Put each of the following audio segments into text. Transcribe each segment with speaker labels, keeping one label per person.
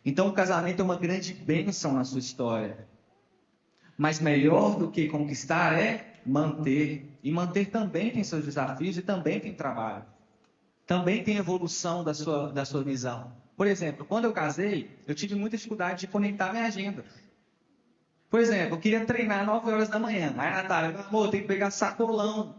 Speaker 1: Então, o casamento é uma grande bênção na sua história. Mas melhor do que conquistar é manter. E manter também tem seus desafios e também tem trabalho. Também tem evolução da sua visão. Por exemplo, quando eu casei, eu tive muita dificuldade de conectar minha agenda. Por exemplo, eu queria treinar 9 horas da manhã. Aí a Natália, amor, tem que pegar sacolão.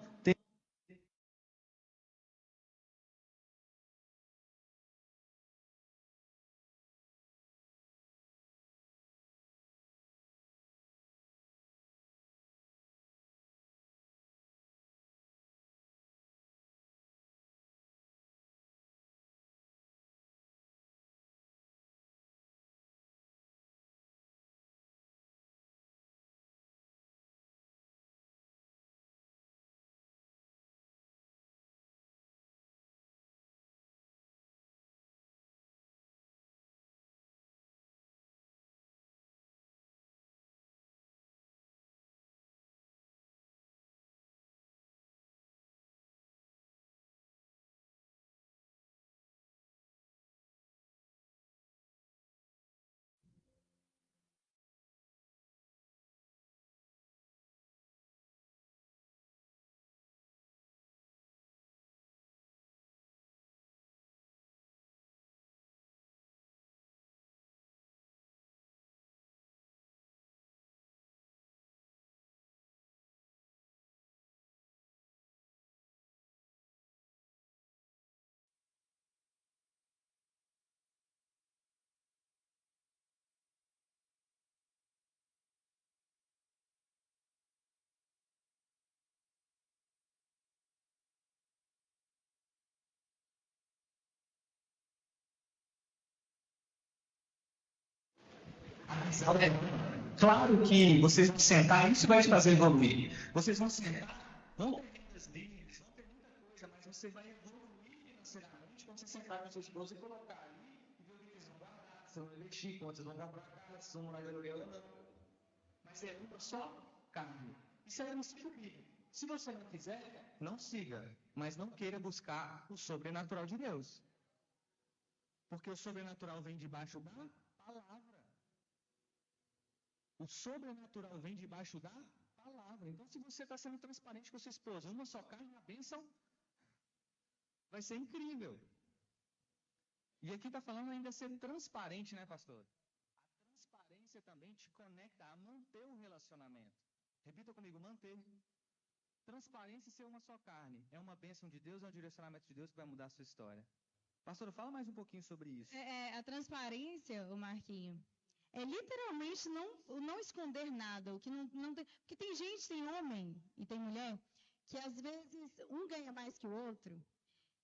Speaker 1: Claro que vocês vão sentar, isso vai te fazer evoluir. Vocês vão sentar, vão ter muitas livres, vão ter muita coisa, mas você vai evoluir financeiramente quando você sentar com seus esposos e colocar ali e ver o que eles vão guardar, se vão investir, quantos vão guardar, se vão morar de aluguel ou não. Mas é uma só carne. Isso é um ciclo bíblico. Se você não quiser, não siga, mas não queira buscar o sobrenatural de Deus. Porque o sobrenatural vem debaixo da palavra. O sobrenatural vem debaixo da palavra. Então, se você está sendo transparente com a sua esposa, uma só carne, a bênção vai ser incrível. E aqui está falando ainda ser transparente, né, pastor? A transparência também te conecta a manter um relacionamento. Repita comigo, manter. Transparência e ser uma só carne. É uma bênção de Deus, é um direcionamento de Deus que vai mudar a sua história. Pastor, fala mais um pouquinho sobre isso.
Speaker 2: A transparência, o Marquinho, é literalmente não esconder nada. O que não tem, porque tem gente, tem homem e tem mulher, que às vezes um ganha mais que o outro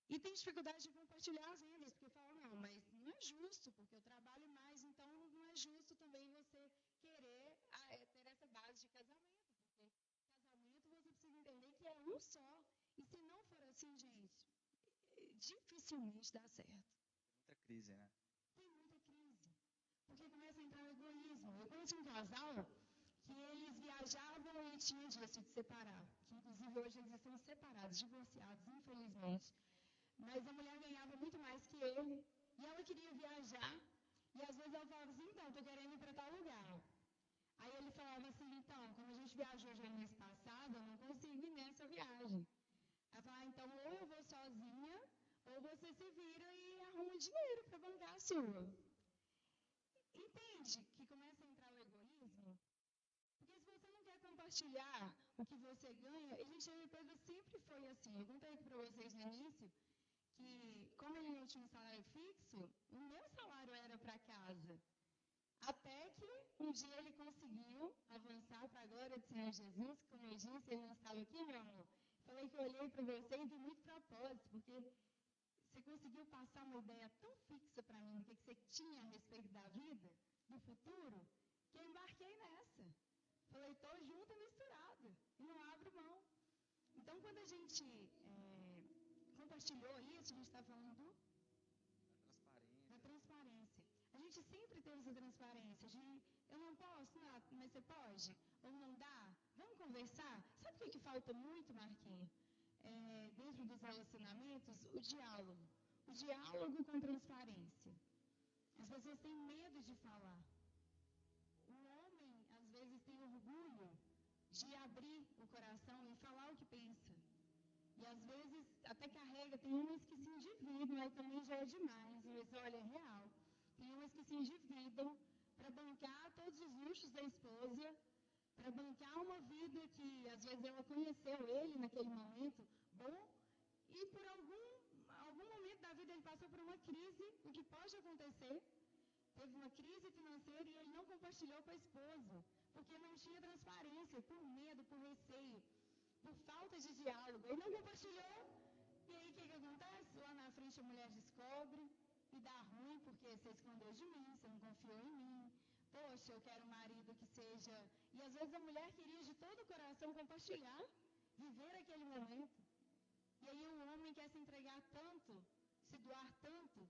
Speaker 2: e tem dificuldade de compartilhar as rendas, porque fala, não, mas não é justo, porque eu trabalho mais, então não é justo também você querer ter essa base de casamento, porque casamento você precisa entender que é um só. E se não for assim, gente, dificilmente dá certo.
Speaker 1: Muita crise, né?
Speaker 2: Tem muita crise. Porque começa a entrar o egoísmo. Eu conheço um casal que eles viajavam e tinham disso de separar. Que inclusive hoje eles estão separados, divorciados, infelizmente. Mas a mulher ganhava muito mais que ele. E ela queria viajar. E às vezes ela falava assim, então, estou querendo ir para tal lugar. Aí ele falava assim, então, como a gente viajou já no mês passado, eu não consigo ir nessa viagem. Ela falava, então, ou eu vou sozinha, ou você se vira e arruma dinheiro para bancar a sua. Entende que começa a entrar o egoísmo? Porque se você não quer compartilhar o que você ganha, e gente, a empresa sempre foi assim. Eu contei aqui para vocês no início que, como ele não tinha um salário fixo, o meu salário era para casa. Até que um dia ele conseguiu avançar para a glória do Senhor Jesus. Como eu disse, ele não estava aqui, meu amor. Falei que eu olhei para você e vi muito propósito, porque você conseguiu passar uma ideia tão fixa para mim do que você tinha a respeito da vida, do futuro, que eu embarquei nessa. Falei, estou junto e misturada, e não abro mão. Então, quando a gente compartilhou isso, a gente está falando da transparência. A gente sempre teve essa transparência de, eu não posso, não, mas você pode? Ou não dá? Vamos conversar? Sabe o que falta muito, Marquinhos? Dentro dos relacionamentos, o diálogo. O diálogo com transparência. As pessoas têm medo de falar. O homem, às vezes, tem orgulho de abrir o coração e falar o que pensa. E, às vezes, até carrega. Tem homens que se endividam, aí também já é demais, mas olha, é real. Tem homens que se endividam para bancar todos os luxos da esposa, para bancar uma vida que, às vezes, ela conheceu ele naquele momento, bom, e por algum momento da vida ele passou por uma crise, o que pode acontecer. Teve uma crise financeira e ele não compartilhou com a esposa, porque não tinha transparência, por medo, por receio, por falta de diálogo. Ele não compartilhou, e aí o que acontece? Lá na frente a mulher descobre e dá ruim, porque você escondeu de mim, você não confiou em mim. Poxa, eu quero um marido que seja... E às vezes a mulher queria de todo o coração compartilhar, viver aquele momento. E aí o homem quer se entregar tanto, se doar tanto,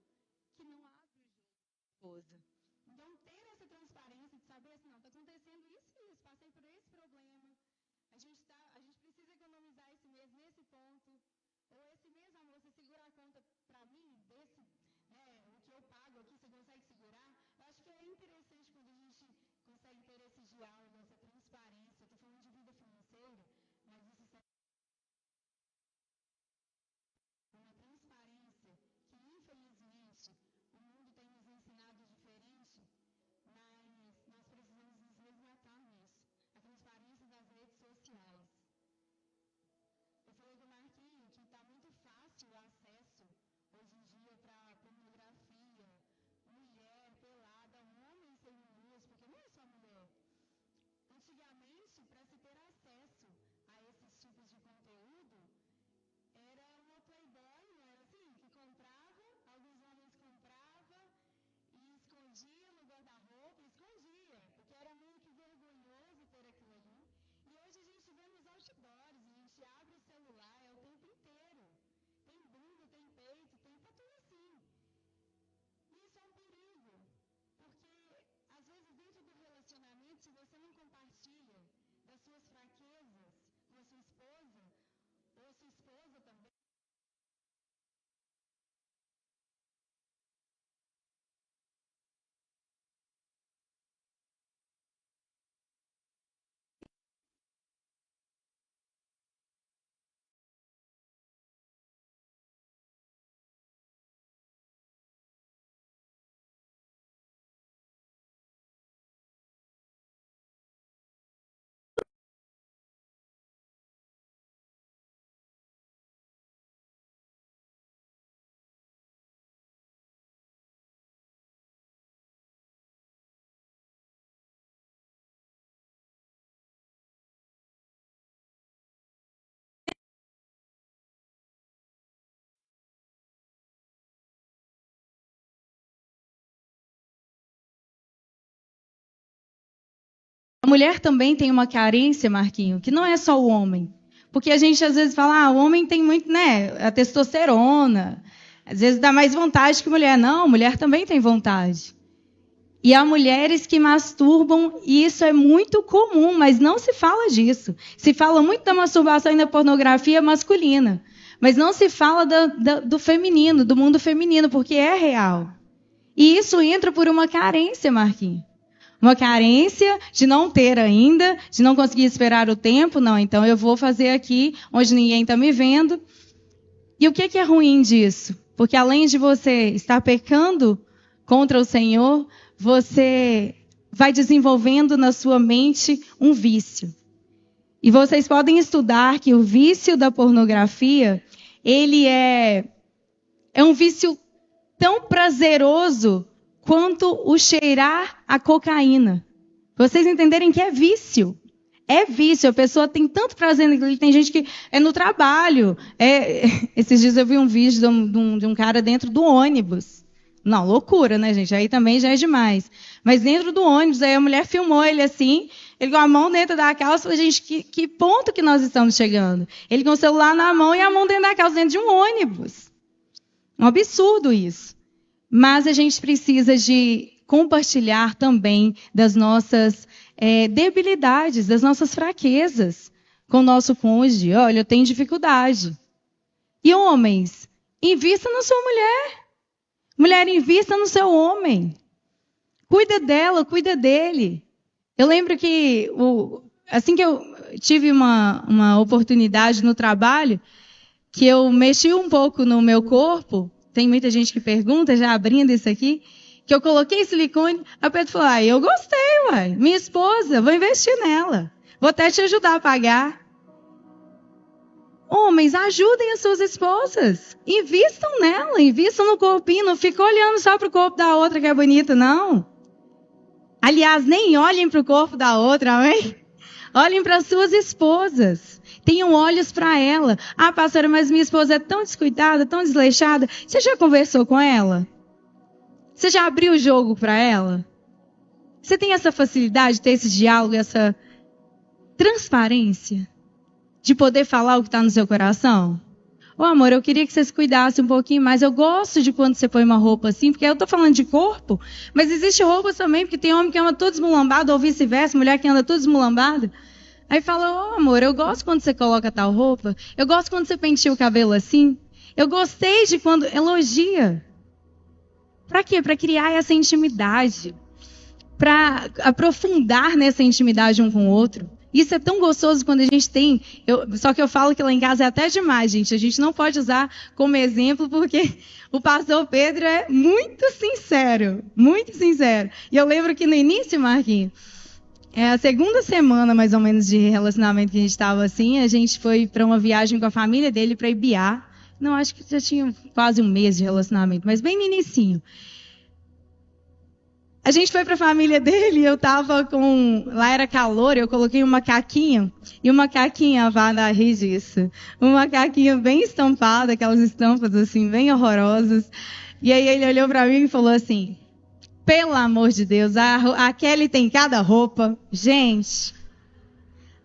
Speaker 2: que não abre o jogo da esposa. Então, ter essa transparência de saber assim, não, está acontecendo isso e isso, passei por esse problema. A gente precisa economizar esse mês nesse ponto. Ou esse mês, amor, você segura a conta para mim, desse, o que eu pago aqui, você consegue segurar? Eu acho que é interessante quando a gente consegue ter esse diálogo, essa transparência. Estou falando de vida financeira, mas isso serve uma transparência que, infelizmente, o mundo tem nos ensinado diferente, mas nós precisamos nos resgatar nisso. A transparência das redes sociais. Eu falei com o Marquinhos que está muito fácil o acesso, hoje em dia, para pornografia, mulher pelada, homens seminuos, porque não é só mulher. Antigamente, para se ter acesso a esses tipos de conteúdo, era uma Playboy, não era assim? Que comprava, alguns homens compravam e escondia no guarda-roupa, escondia, porque era meio que vergonhoso ter aquilo ali. E hoje a gente vê nos outdoors, a gente abre o celular, é o tempo inteiro. Tem bunda, tem peito, tá tudo assim. E isso é um perigo, porque às vezes dentro do relacionamento, se você não compartilha das suas fraquezas com a sua esposa, ou a sua esposa também,
Speaker 3: a mulher também tem uma carência, Marquinho, que não é só o homem. Porque a gente às vezes fala, o homem tem muito, a testosterona. Às vezes dá mais vontade que mulher. Não, mulher também tem vontade. E há mulheres que masturbam, e isso é muito comum, mas não se fala disso. Se fala muito da masturbação e da pornografia masculina. Mas não se fala do feminino, do mundo feminino, porque é real. E isso entra por uma carência, Marquinhos. Uma carência de não ter ainda, de não conseguir esperar o tempo. Não, então eu vou fazer aqui onde ninguém está me vendo. E o que é ruim disso? Porque além de você estar pecando contra o Senhor, você vai desenvolvendo na sua mente um vício. E vocês podem estudar que o vício da pornografia, ele é um vício tão prazeroso quanto o cheirar a cocaína. Vocês entenderem que é vício. É vício. A pessoa tem tanto prazer naquilo. Tem gente que é no trabalho. Esses dias eu vi um vídeo de um cara dentro do ônibus. Não, loucura, né, gente? Aí também já é demais. Mas dentro do ônibus, aí a mulher filmou ele assim, ele com a mão dentro da calça. Falei, gente, que ponto que nós estamos chegando? Ele com o celular na mão e a mão dentro da calça, dentro de um ônibus. Um absurdo isso. Mas a gente precisa de compartilhar também das nossas debilidades, das nossas fraquezas com o nosso cônjuge. Olha, eu tenho dificuldade. E homens, invista na sua mulher. Mulher, invista no seu homem. Cuida dela, cuida dele. Eu lembro que assim que eu tive uma oportunidade no trabalho, que eu mexi um pouco no meu corpo, tem muita gente que pergunta, já abrindo isso aqui, que eu coloquei silicone, a Pedro falou, eu gostei, uai, minha esposa, vou investir nela, vou até te ajudar a pagar. Homens, ajudem as suas esposas, invistam nela, invistam no corpinho, não fica olhando só para o corpo da outra que é bonita, não. Aliás, nem olhem para o corpo da outra, amém? Olhem para as suas esposas. Tenham olhos para ela. Ah, pastora, mas minha esposa é tão descuidada, tão desleixada. Você já conversou com ela? Você já abriu o jogo para ela? Você tem essa facilidade de ter esse diálogo, essa transparência? De poder falar o que está no seu coração? Ô amor, eu queria que você se cuidasse um pouquinho mais. Eu gosto de quando você põe uma roupa assim, porque eu estou falando de corpo, mas existe roupas também, porque tem homem que anda todo desmulambado, ou vice-versa, mulher que anda todo desmulambada. Aí fala, ô amor, eu gosto quando você coloca tal roupa, eu gosto quando você penteia o cabelo assim, eu gostei de quando elogia. Para quê? Para criar essa intimidade, para aprofundar nessa intimidade um com o outro. Isso é tão gostoso quando a gente tem... Só que eu falo que lá em casa é até demais, gente. A gente não pode usar como exemplo, porque o pastor Pedro é muito sincero. Muito sincero. E eu lembro que no início, Marquinhos, a segunda semana, mais ou menos, de relacionamento que a gente estava assim, a gente foi para uma viagem com a família dele para Ibiá. Não, acho que já tinha quase um mês de relacionamento, mas bem no inicinho. A gente foi para a família dele e eu estava com... Lá era calor, eu coloquei um macaquinho. E o macaquinho, vá dar rir disso. Um macaquinho bem estampado, aquelas estampas assim, bem horrorosas. E aí ele olhou para mim e falou assim, pelo amor de Deus, a Kelly tem cada roupa. Gente,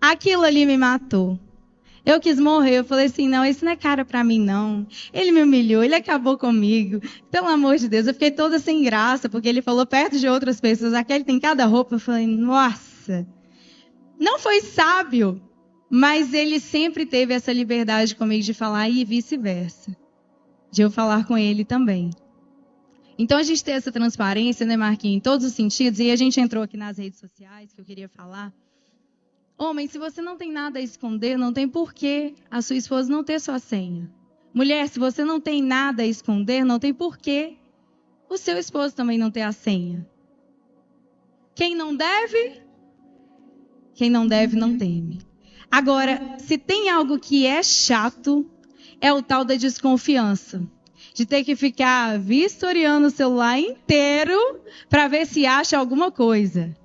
Speaker 3: aquilo ali me matou. Eu quis morrer, eu falei assim, não, isso não é cara pra mim, não. Ele me humilhou, ele acabou comigo. Pelo amor de Deus, eu fiquei toda sem graça, porque ele falou perto de outras pessoas, aquele tem cada roupa. Eu falei, nossa. Não foi sábio, mas ele sempre teve essa liberdade comigo de falar e vice-versa. De eu falar com ele também. Então a gente tem essa transparência, né, Marquinhos, em todos os sentidos, e a gente entrou aqui nas redes sociais, que eu queria falar. Homem, se você não tem nada a esconder, não tem porquê a sua esposa não ter sua senha. Mulher, se você não tem nada a esconder, não tem porquê o seu esposo também não ter a senha. Quem não deve não teme. Agora, se tem algo que é chato, é o tal da desconfiança. De ter que ficar vistoriando o celular inteiro para ver se acha alguma coisa.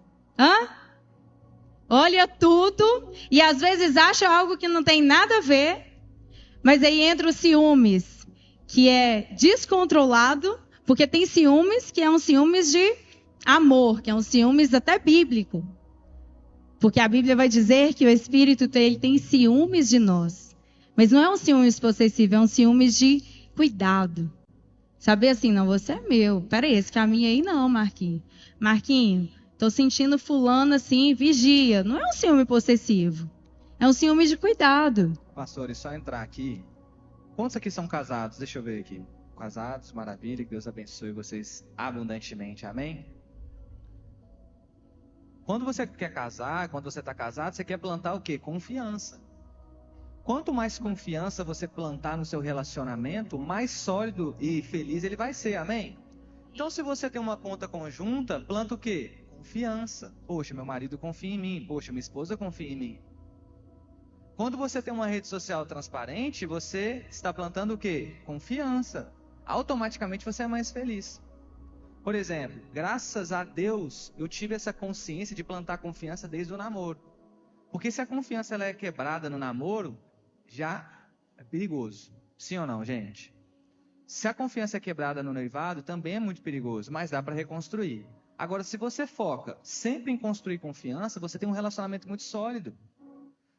Speaker 3: Olha tudo e às vezes acha algo que não tem nada a ver, mas aí entra os ciúmes, que é descontrolado, porque tem ciúmes que é um ciúmes de amor, que é um ciúmes até bíblico. Porque a Bíblia vai dizer que o Espírito ele tem ciúmes de nós. Mas não é um ciúmes possessivo, é um ciúmes de cuidado. Saber assim, não, você é meu. Peraí, esse caminho aí não, Marquinhos. Marquinhos, estou sentindo fulano assim, vigia. Não é um ciúme possessivo. É um ciúme de cuidado.
Speaker 1: Pastor, e só entrar aqui. Quantos aqui são casados? Deixa eu ver aqui. Casados, maravilha, que Deus abençoe vocês abundantemente, amém? Quando você quer casar, quando você está casado, você quer plantar o quê? Confiança. Quanto mais confiança você plantar no seu relacionamento, mais sólido e feliz ele vai ser, amém? Então, se você tem uma conta conjunta, planta o quê? Confiança. Poxa, meu marido confia em mim. Poxa, minha esposa confia em mim. Quando você tem uma rede social transparente, você está plantando o quê? Confiança. Automaticamente você é mais feliz. Por exemplo, graças a Deus, eu tive essa consciência de plantar confiança desde o namoro. Porque se a confiança ela é quebrada no namoro, já é perigoso. Sim ou não, gente? Se a confiança é quebrada no noivado, também é muito perigoso, mas dá para reconstruir. Agora, se você foca sempre em construir confiança, você tem um relacionamento muito sólido.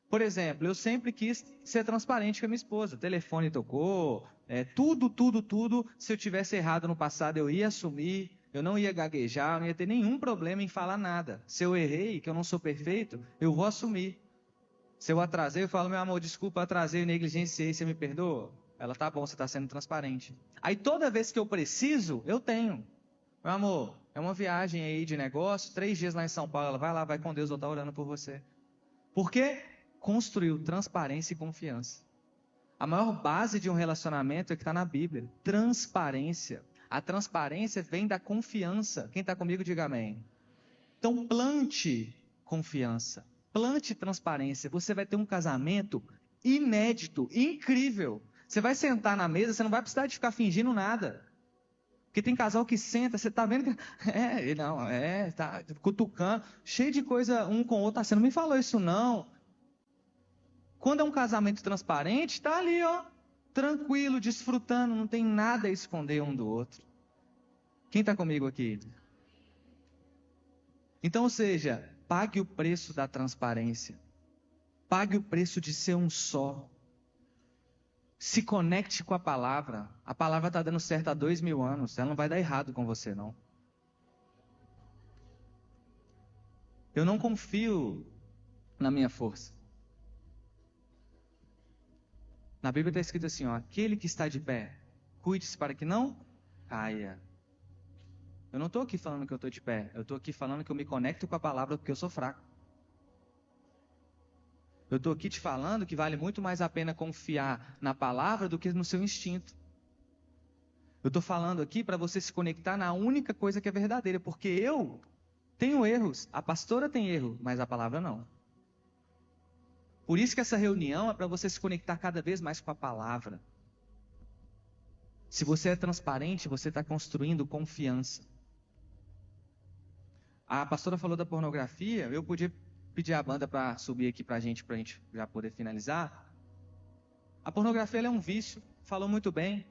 Speaker 1: Por exemplo, eu sempre quis ser transparente com a minha esposa. O telefone tocou, tudo. Se eu tivesse errado no passado, eu ia assumir. Eu não ia gaguejar, não ia ter nenhum problema em falar nada. Se eu errei, que eu não sou perfeito, eu vou assumir. Se eu atrasei, eu falo, meu amor, desculpa, atrasei, negligenciei, você me perdoa? Ela, tá bom, você está sendo transparente. Aí toda vez que eu preciso, eu tenho. Meu amor, É uma viagem aí de negócio, 3 dias lá em São Paulo, ela vai lá, vai com Deus, eu estou orando por você. Por quê? Construiu transparência e confiança. A maior base de um relacionamento é que está na Bíblia. Transparência. A transparência vem da confiança. Quem está comigo, diga amém. Então, plante confiança. Plante transparência. Você vai ter um casamento inédito, incrível. Você vai sentar na mesa, você não vai precisar de ficar fingindo nada. Porque tem casal que senta, você está vendo que... tá cutucando, cheio de coisa um com o outro. Você não me falou isso não. Quando é um casamento transparente, está ali, ó, tranquilo, desfrutando, não tem nada a esconder um do outro. Quem está comigo aqui? Então, ou seja, pague o preço da transparência. Pague o preço de ser um só. Se conecte com a palavra. A palavra está dando certo há 2000 anos. Ela não vai dar errado com você, não. Eu não confio na minha força. Na Bíblia está escrito assim, ó, aquele que está de pé, cuide-se para que não caia. Eu não estou aqui falando que eu estou de pé. Eu estou aqui falando que eu me conecto com a palavra porque eu sou fraco. Eu estou aqui te falando que vale muito mais a pena confiar na palavra do que no seu instinto. Eu estou falando aqui para você se conectar na única coisa que é verdadeira, porque eu tenho erros, a pastora tem erro, mas a palavra não. Por isso que essa reunião é para você se conectar cada vez mais com a palavra. Se você é transparente, você está construindo confiança. A pastora falou da pornografia, eu podia pedir a banda para subir aqui para a gente já poder finalizar. A pornografia ela é um vício, falou muito bem.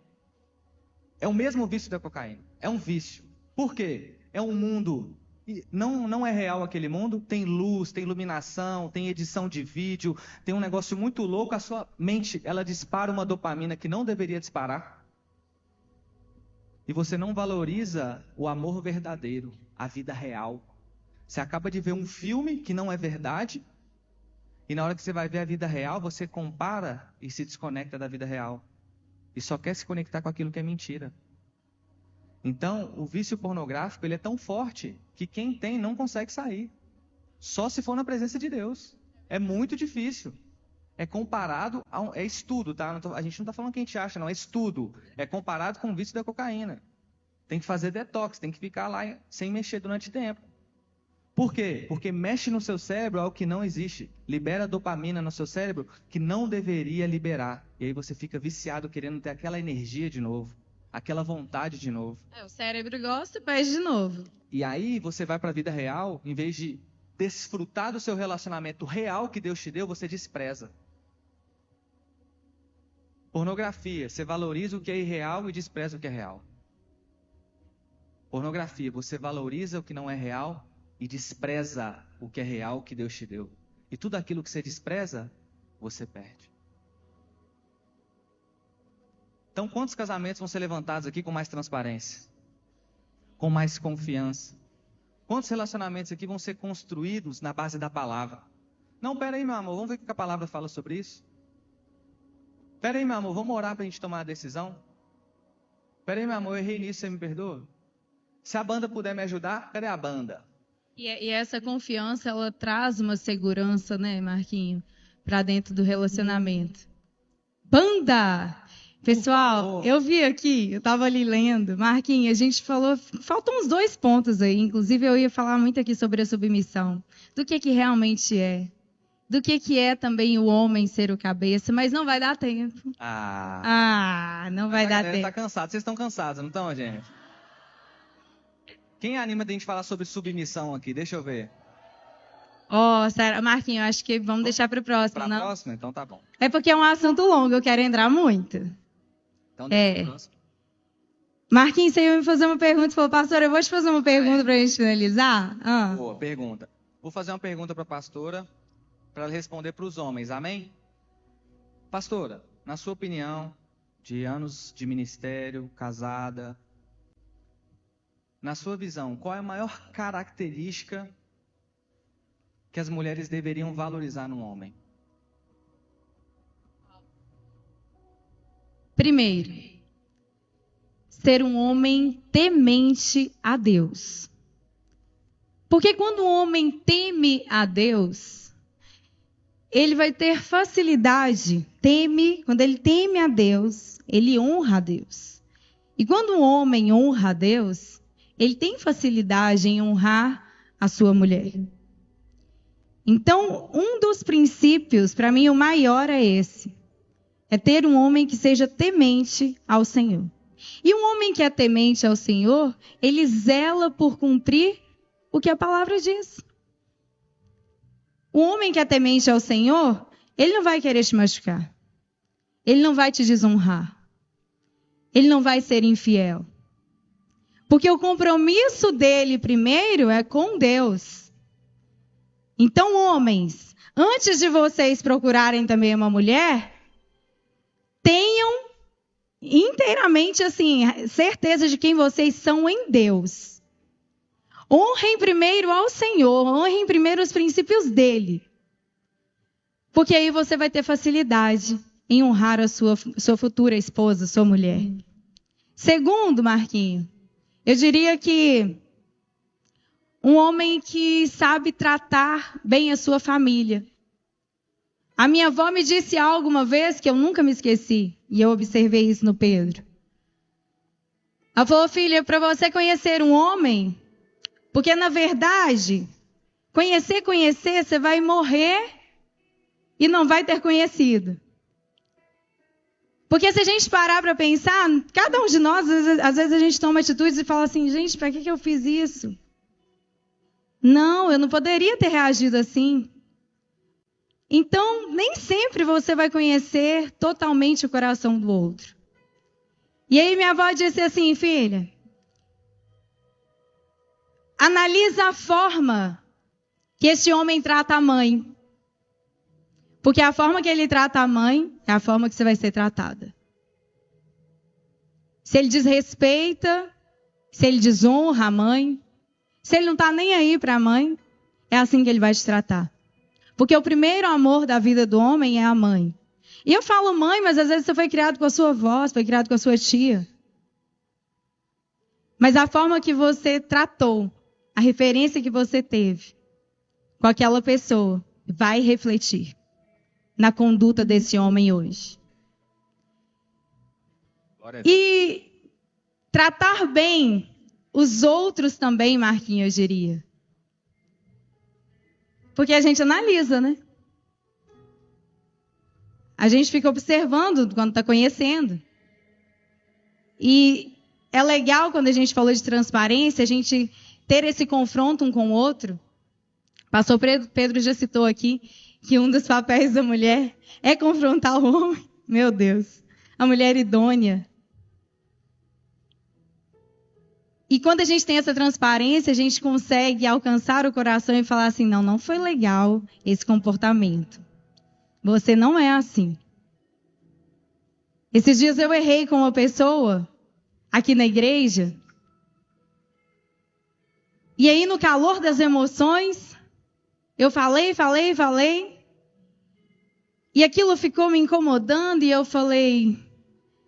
Speaker 1: É o mesmo vício da cocaína, é um vício. Por quê? É um mundo, não é real aquele mundo, tem luz, tem iluminação, tem edição de vídeo, tem um negócio muito louco, a sua mente, ela dispara uma dopamina que não deveria disparar. E você não valoriza o amor verdadeiro, a vida real. Você acaba de ver um filme que não é verdade, e na hora que você vai ver a vida real, você compara e se desconecta da vida real. E só quer se conectar com aquilo que é mentira. Então, o vício pornográfico ele é tão forte que quem tem não consegue sair. Só se for na presença de Deus. É muito difícil. É comparado é estudo, tá? A gente não está falando o que a gente acha, não. É estudo. É comparado com o vício da cocaína. Tem que fazer detox, tem que ficar lá sem mexer durante tempo. Por quê? Porque mexe no seu cérebro algo que não existe. Libera dopamina no seu cérebro que não deveria liberar. E aí você fica viciado querendo ter aquela energia de novo. Aquela vontade de novo.
Speaker 3: O cérebro gosta e pede de novo.
Speaker 1: E aí você vai para a vida real, em vez de desfrutar do seu relacionamento real que Deus te deu, você despreza. Pornografia, você valoriza o que é irreal e despreza o que é real. Pornografia, você valoriza o que não é real e despreza o que é real que Deus te deu. E tudo aquilo que você despreza, você perde. Então, quantos casamentos vão ser levantados aqui com mais transparência? Com mais confiança? Quantos relacionamentos aqui vão ser construídos na base da palavra? Não, pera aí, meu amor, vamos ver o que a palavra fala sobre isso? Pera aí, meu amor, vamos orar para a gente tomar a decisão? Pera aí, meu amor, eu errei nisso, você me perdoa? Se a banda puder me ajudar, cadê a banda?
Speaker 3: E essa confiança, ela traz uma segurança, né, Marquinho, para dentro do relacionamento. Banda! Pessoal, eu vi aqui, eu estava ali lendo, Marquinhos, a gente falou, faltam uns 2 pontos aí, inclusive eu ia falar muito aqui sobre a submissão, do que realmente é, do que é também o homem ser o cabeça, mas não vai dar tempo. Não vai dar tempo.
Speaker 1: Tá cansado, vocês estão cansados, não estão, gente? Quem anima de a gente falar sobre submissão aqui? Deixa eu ver.
Speaker 3: Sério, Marquinhos, acho que vamos deixar para o próximo, não?
Speaker 1: Para a próxima? Então tá bom.
Speaker 3: É porque é um assunto longo, eu quero entrar muito.
Speaker 1: Então deixa pro próximo.
Speaker 3: Marquinhos, você ia me fazer uma pergunta, falou, pastor, eu vou te fazer uma pergunta para a gente finalizar?
Speaker 1: Boa, pergunta. Vou fazer uma pergunta para a pastora, para ela responder para os homens, amém? Pastora, na sua opinião, de anos de ministério, casada, na sua visão, qual é a maior característica que as mulheres deveriam valorizar no homem?
Speaker 3: Primeiro, ser um homem temente a Deus. Porque quando o homem teme a Deus, ele vai ter facilidade, quando ele teme a Deus, ele honra a Deus. E quando o homem honra a Deus, ele tem facilidade em honrar a sua mulher. Então, um dos princípios, para mim o maior é esse. É ter um homem que seja temente ao Senhor. E um homem que é temente ao Senhor, ele zela por cumprir o que a palavra diz. O homem que é temente ao Senhor, ele não vai querer te machucar. Ele não vai te desonrar. Ele não vai ser infiel. Porque o compromisso dele primeiro é com Deus. Então, homens, antes de vocês procurarem também uma mulher, tenham inteiramente certeza de quem vocês são em Deus. Honrem primeiro ao Senhor, honrem primeiro os princípios dele. Porque aí você vai ter facilidade em honrar a sua futura esposa, sua mulher. Segundo, Marquinho, eu diria que um homem que sabe tratar bem a sua família. A minha avó me disse algo uma vez que eu nunca me esqueci, e eu observei isso no Pedro. Ela falou, filha, para você conhecer um homem, porque na verdade, conhecer, você vai morrer e não vai ter conhecido. Porque se a gente parar para pensar, cada um de nós, às vezes a gente toma atitudes e fala assim, gente, para que eu fiz isso? Não, eu não poderia ter reagido assim. Então, nem sempre você vai conhecer totalmente o coração do outro. E aí minha avó disse assim, filha, analisa a forma que esse homem trata a mãe. Porque a forma que ele trata a mãe é a forma que você vai ser tratada. Se ele desrespeita, se ele desonra a mãe, se ele não está nem aí para a mãe, é assim que ele vai te tratar. Porque o primeiro amor da vida do homem é a mãe. E eu falo mãe, mas às vezes você foi criado com a sua avó, foi criado com a sua tia. Mas a forma que você tratou, a referência que você teve com aquela pessoa, vai refletir na conduta desse homem hoje. E tratar bem os outros também, Marquinhos, eu diria. Porque a gente analisa, né? A gente fica observando quando está conhecendo. E é legal, quando a gente falou de transparência, a gente ter esse confronto um com o outro. Pastor Pedro já citou aqui que um dos papéis da mulher é confrontar o homem. Meu Deus. A mulher idônea. E quando a gente tem essa transparência, a gente consegue alcançar o coração e falar assim, não foi legal esse comportamento. Você não é assim. Esses dias eu errei com uma pessoa aqui na igreja. E aí, no calor das emoções, eu falei. E aquilo ficou me incomodando e eu falei,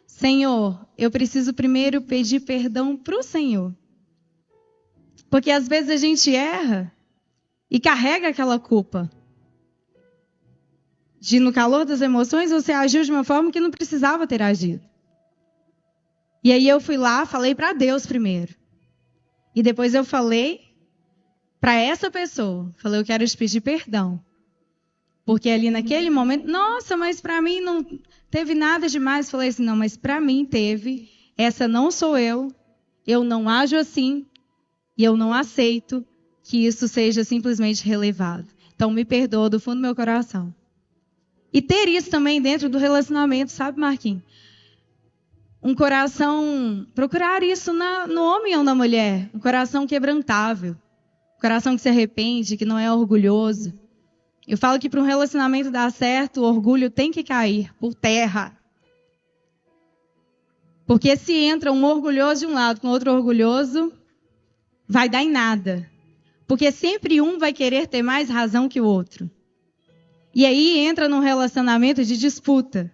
Speaker 3: Senhor, eu preciso primeiro pedir perdão para o Senhor. Porque às vezes a gente erra e carrega aquela culpa. De no calor das emoções você agiu de uma forma que não precisava ter agido. E aí eu fui lá, falei para Deus primeiro. E depois eu falei para essa pessoa. Falei, eu quero te pedir perdão. Porque ali naquele momento, nossa, mas para mim não teve nada demais. Falei assim, não, mas para mim teve. Essa não sou eu não ajo assim. E eu não aceito que isso seja simplesmente relevado. Então me perdoa do fundo do meu coração. E ter isso também dentro do relacionamento, sabe, Marquinhos? Um coração, procurar isso no homem ou na mulher. Um coração quebrantável. Um coração que se arrepende, que não é orgulhoso. Eu falo que para um relacionamento dar certo, o orgulho tem que cair por terra. Porque se entra um orgulhoso de um lado com outro orgulhoso, vai dar em nada. Porque sempre um vai querer ter mais razão que o outro. E aí entra num relacionamento de disputa.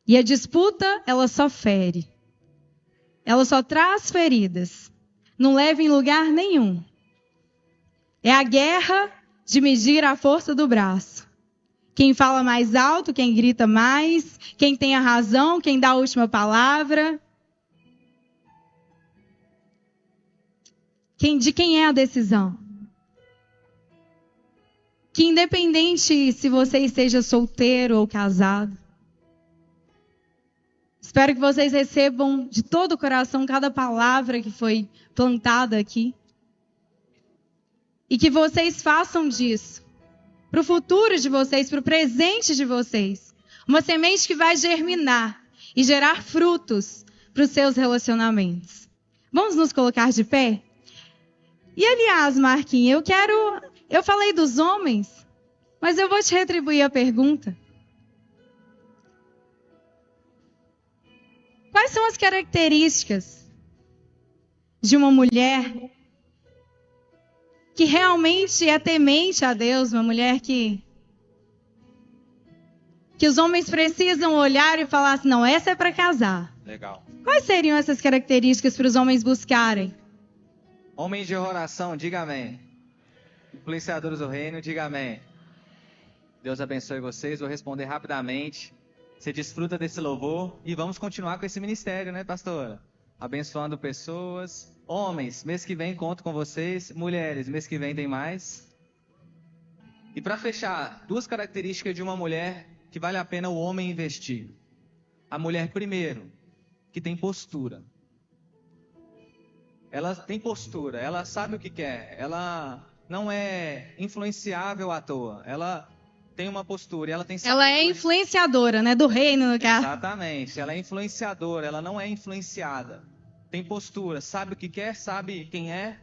Speaker 3: E a disputa, ela só fere. Ela só traz feridas. Não leva em lugar nenhum. É a guerra de medir a força do braço. Quem fala mais alto, quem grita mais, quem tem a razão, quem dá a última palavra. De quem é a decisão? Que independente se você esteja solteiro ou casado, espero que vocês recebam de todo o coração cada palavra que foi plantada aqui. E que vocês façam disso, para o futuro de vocês, para o presente de vocês, uma semente que vai germinar e gerar frutos para os seus relacionamentos. Vamos nos colocar de pé? E aliás, Marquinhos, eu falei dos homens, mas eu vou te retribuir a pergunta. Quais são as características de uma mulher que realmente é temente a Deus, uma mulher que os homens precisam olhar e falar assim, não, essa é para casar.
Speaker 1: Legal.
Speaker 3: Quais seriam essas características para os homens buscarem?
Speaker 1: Homens de oração, diga amém. Influenciadores do reino, diga amém. Deus abençoe vocês, vou responder rapidamente. Você desfruta desse louvor e vamos continuar com esse ministério, né, pastora? Abençoando pessoas. Homens, mês que vem conto com vocês. Mulheres, mês que vem tem mais. E para fechar, 2 características de uma mulher que vale a pena o homem investir. A mulher, primeiro, que tem postura. Ela tem postura, ela sabe o que quer, ela não é influenciável à toa, ela tem uma postura, ela tem
Speaker 3: Ela é influenciadora, né, do reino, no caso.
Speaker 1: Exatamente, ela é influenciadora, ela não é influenciada. Tem postura, sabe o que quer, sabe quem é,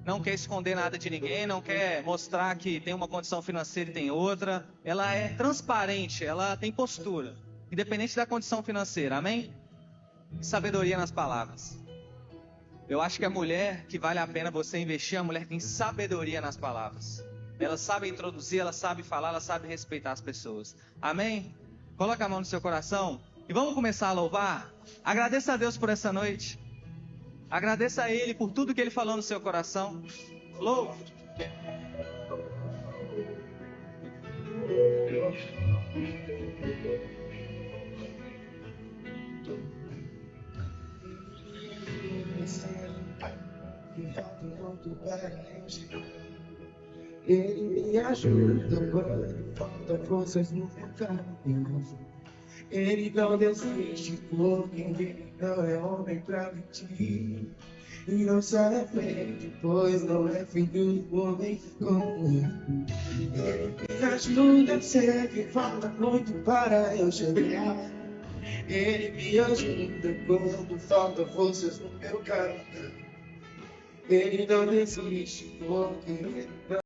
Speaker 1: não quer esconder nada de ninguém, não quer mostrar que tem uma condição financeira e tem outra. Ela é transparente, ela tem postura, independente da condição financeira, amém? E sabedoria nas palavras. Eu acho que a mulher que vale a pena você investir é a mulher que tem sabedoria nas palavras. Ela sabe introduzir, ela sabe falar, ela sabe respeitar as pessoas. Amém? Coloca a mão no seu coração e vamos começar a louvar. Agradeça a Deus por essa noite. Agradeça a Ele por tudo que Ele falou no seu coração. Louve.
Speaker 4: Ele me ajuda quando falta forças no meu caminho. Ele não desiste porque ele não é homem pra mentir. E não se arrepende, pois não é filho do homem comum. Ele me ajuda sempre, falta muito para eu chegar. Ele me ajuda quando falta forças no meu caminho. Ele não desiste porque ele não